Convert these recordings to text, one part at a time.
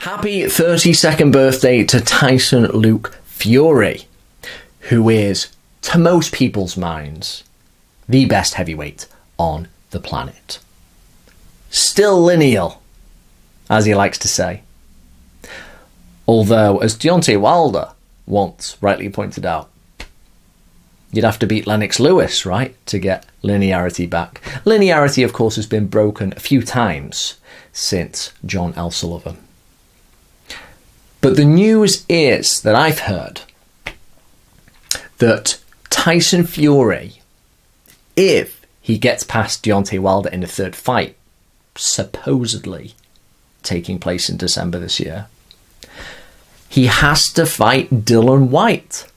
Happy 32nd birthday to Tyson Luke Fury, who is, to most people's minds, the best heavyweight on the planet. Still lineal, as he likes to say. Although, as Deontay Wilder once rightly pointed out, you'd have to beat Lennox Lewis, right, to get linearity back. Linearity, of course, has been broken a few times since John L. Sullivan. But the news is that I've heard that Tyson Fury, if he gets past Deontay Wilder in the third fight, supposedly taking place in December this year, he has to fight Dillian Whyte,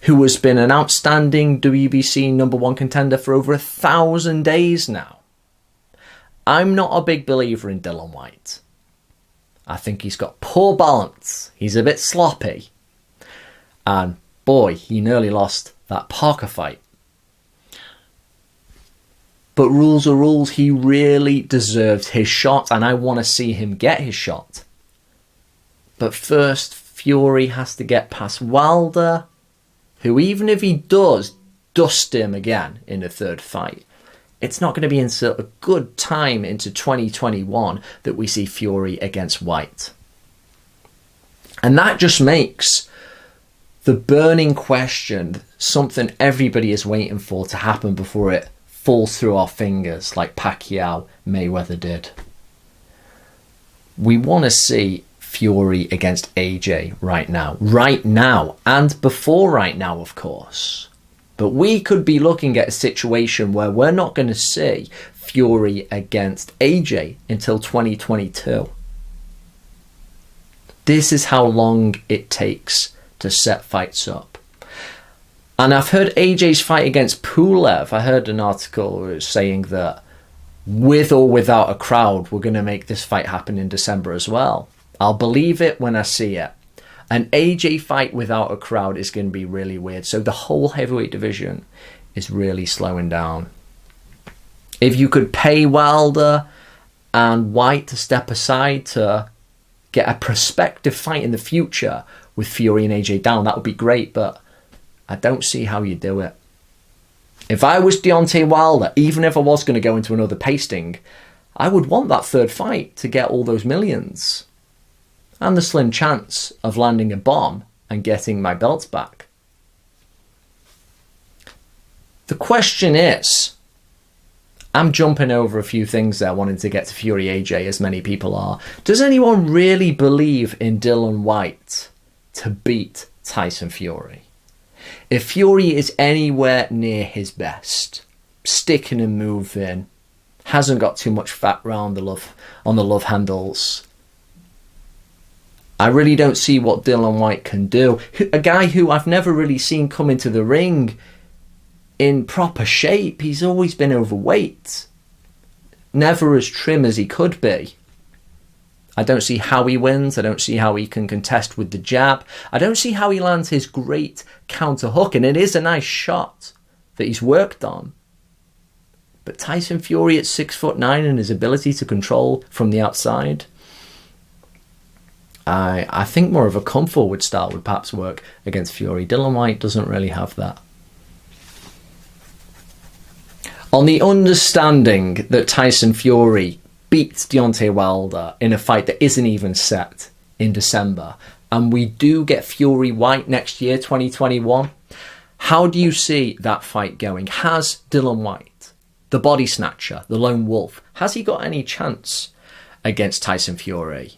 who has been an outstanding WBC #1 contender for over 1,000 days now. I'm not a big believer in Dillian Whyte. I think he's got poor balance. He's a bit sloppy. And boy, he nearly lost that Parker fight. But rules are rules. He really deserves his shot, and I want to see him get his shot. But first, Fury has to get past Wilder, who, even if he does dust him again in the third fight, it's not going to be until a good time into 2021 that we see Fury against Whyte. And that just makes the burning question something everybody is waiting for to happen before it falls through our fingers like Pacquiao Mayweather did. We want to see Fury against AJ right now, and before right now, of course. But we could be looking at a situation where we're not going to see Fury against AJ until 2022. This is how long it takes to set fights up. And I've heard AJ's fight against Pulev. I heard an article saying that with or without a crowd, we're going to make this fight happen in December as well. I'll believe it when I see it. An AJ fight without a crowd is going to be really weird. So the whole heavyweight division is really slowing down. If you could pay Wilder and Whyte to step aside to get a prospective fight in the future with Fury and AJ down, that would be great. But I don't see how you do it. If I was Deontay Wilder, even if I was going to go into another pasting, I would want that third fight to get all those millions. And the slim chance of landing a bomb and getting my belts back. The question is, I'm jumping over a few things there, wanting to get to Fury AJ, as many people are. Does anyone really believe in Dillian Whyte to beat Tyson Fury? If Fury is anywhere near his best, sticking and moving, hasn't got too much fat round on the love handles, I really don't see what Dillian Whyte can do. A guy who I've never really seen come into the ring in proper shape. He's always been overweight. Never as trim as he could be. I don't see how he wins. I don't see how he can contest with the jab. I don't see how he lands his great counter hook. And it is a nice shot that he's worked on. But Tyson Fury at 6'9" and his ability to control from the outside, I think more of a come forward style would perhaps work against Fury. Dillian Whyte doesn't really have that. On the understanding that Tyson Fury beats Deontay Wilder in a fight that isn't even set in December, and we do get Fury Whyte next year, 2021, how do you see that fight going? Has Dillian Whyte, the body snatcher, the lone wolf, has he got any chance against Tyson Fury?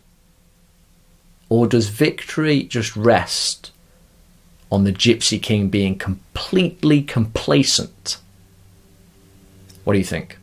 Or does victory just rest on the Gypsy King being completely complacent? What do you think?